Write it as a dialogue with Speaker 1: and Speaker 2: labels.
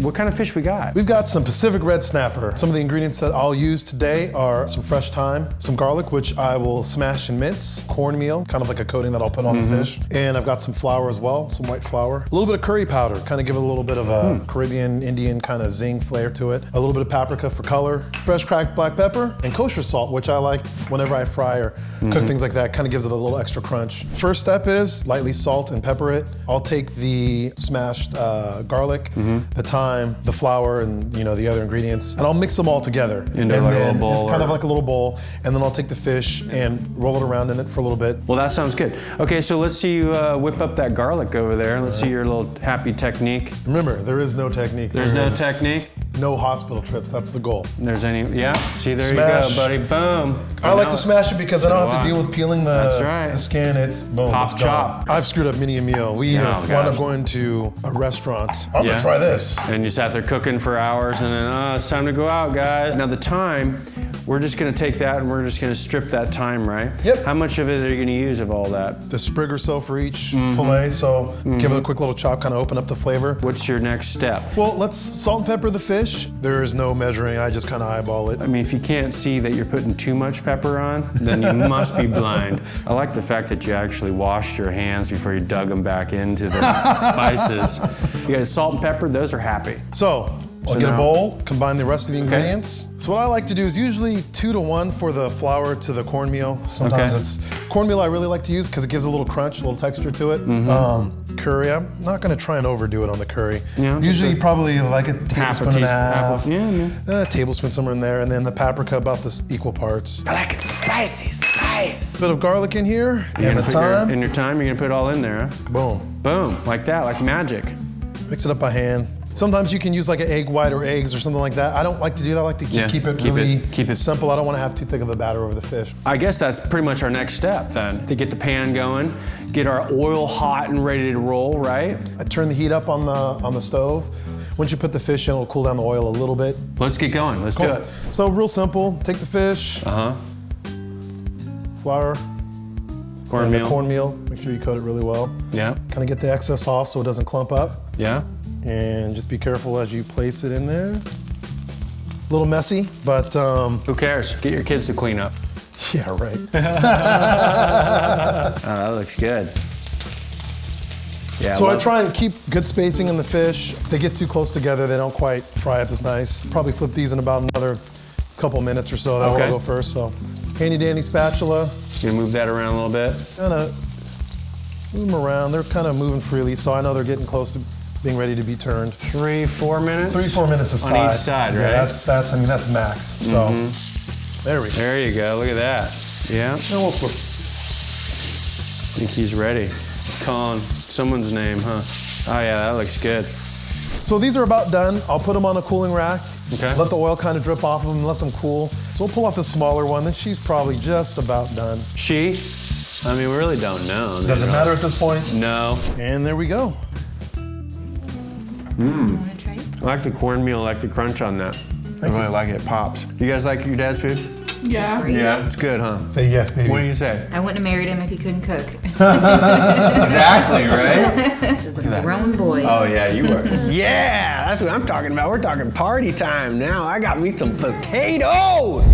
Speaker 1: What kind of fish we got?
Speaker 2: We've got some Pacific red snapper. Some of the ingredients that I'll use today are some fresh thyme, some garlic, which I will smash and mince, cornmeal, kind of like a coating that I'll put on the fish. And I've got some flour as well, some white flour. A little bit of curry powder, kind of give it a little bit of a Caribbean, Indian kind of zing flair to it. A little bit of paprika for color, fresh cracked black pepper, and kosher salt, which I like whenever I fry or cook things like that, kind of gives it a little extra crunch. First step is lightly salt and pepper it. I'll take the smashed garlic, the thyme, the flour, and the other ingredients, and I'll mix them all together.
Speaker 1: Into like a little bowl.
Speaker 2: It's kind of like a little bowl, and then I'll take the fish and roll it around in it for a little bit.
Speaker 1: Well, that sounds good. Okay, so let's see you whip up that garlic over there. Let's see your little happy technique.
Speaker 2: Remember, there is no technique.
Speaker 1: There's no technique?
Speaker 2: No hospital trips, that's the goal.
Speaker 1: Yeah, see, there
Speaker 2: Smash.
Speaker 1: you go, buddy, boom.
Speaker 2: I like to smash it because I don't have to deal with peeling the skin. It's boom,
Speaker 1: Pop,
Speaker 2: it's gone.
Speaker 1: chop.
Speaker 2: I've screwed up many a meal. We wound up going to a restaurant. I'm gonna try this.
Speaker 1: And you sat there cooking for hours and then, it's time to go out, guys. Now the thyme, we're just gonna take that and we're just gonna strip that thyme, right?
Speaker 2: Yep.
Speaker 1: How much of it are you gonna use of all that?
Speaker 2: The sprig or so for each fillet, so give it a quick little chop, kind of open up the flavor.
Speaker 1: What's your next step?
Speaker 2: Well, let's salt and pepper the fish. There is no measuring, I just kind of eyeball it.
Speaker 1: I mean, if you can't see that you're putting too much pepper on, then you must be blind. I like the fact that you actually washed your hands before you dug them back into the spices. You got salt and pepper, those are happy.
Speaker 2: So I'll get a bowl, combine the rest of the ingredients. So what I like to do is usually 2 to 1 for the flour to the cornmeal. Sometimes it's cornmeal I really like to use because it gives a little crunch, a little texture to it. Curry, I'm not gonna try and overdo it on the curry.
Speaker 1: Yeah,
Speaker 2: usually probably like a tablespoon and a half.
Speaker 1: Yeah.
Speaker 2: Tablespoon somewhere in there, and then the paprika about this equal parts.
Speaker 1: I like it spicy, spice.
Speaker 2: Bit of garlic in here, and the thyme.
Speaker 1: In your thyme, you're gonna put it all in there, huh?
Speaker 2: Boom.
Speaker 1: Boom, like that, like magic.
Speaker 2: Mix it up by hand. Sometimes you can use like an egg white or eggs or something like that. I don't like to do that. I like to just keep it simple. I don't want to have too thick of a batter over the fish.
Speaker 1: I guess that's pretty much our next step then. To get the pan going, get our oil hot and ready to roll, right?
Speaker 2: I turn the heat up on the stove. Once you put the fish in, it'll cool down the oil a little bit.
Speaker 1: Let's get going, let's do it.
Speaker 2: So real simple, take the fish, flour, cornmeal. Make sure you coat it really well.
Speaker 1: Yeah.
Speaker 2: Kind of get the excess off so it doesn't clump up.
Speaker 1: Yeah.
Speaker 2: And just be careful as you place it in there. A little messy, but
Speaker 1: who cares? Get your kids to clean up.
Speaker 2: Yeah, right.
Speaker 1: That looks good. Yeah.
Speaker 2: So I try and keep good spacing in the fish. If they get too close together, they don't quite fry up as nice. Probably flip these in about another couple minutes or so. That will go first. So handy dandy spatula.
Speaker 1: You gonna move that around a little bit?
Speaker 2: Kind of move them around. They're kind of moving freely, so I know they're getting close to being ready to be turned.
Speaker 1: 3-4 minutes?
Speaker 2: 3-4 minutes a side.
Speaker 1: On each side, right?
Speaker 2: Yeah, that's max. So there we go.
Speaker 1: There you go. Look at that. Yeah.
Speaker 2: And we'll flip.
Speaker 1: I think he's ready. Calling someone's name, huh? Oh yeah, that looks good.
Speaker 2: So these are about done. I'll put them on a cooling rack.
Speaker 1: Okay.
Speaker 2: Let the oil kind of drip off of them and let them cool. So we'll pull out the smaller one, then she's probably just about done.
Speaker 1: She? I mean, we really don't know.
Speaker 2: Does it matter at this point?
Speaker 1: No.
Speaker 2: And there we go.
Speaker 1: Mmm. I like the cornmeal, I like the crunch on that. I really like it. It pops. You guys like your dad's food?
Speaker 3: Yeah.
Speaker 1: Yeah, it's good, huh?
Speaker 2: Say yes, baby.
Speaker 1: What do you say?
Speaker 3: I wouldn't have married him if he couldn't cook.
Speaker 1: Exactly, right?
Speaker 3: He's a grown boy.
Speaker 1: Oh yeah, you were. Yeah, that's what I'm talking about. We're talking party time now. I got me some potatoes.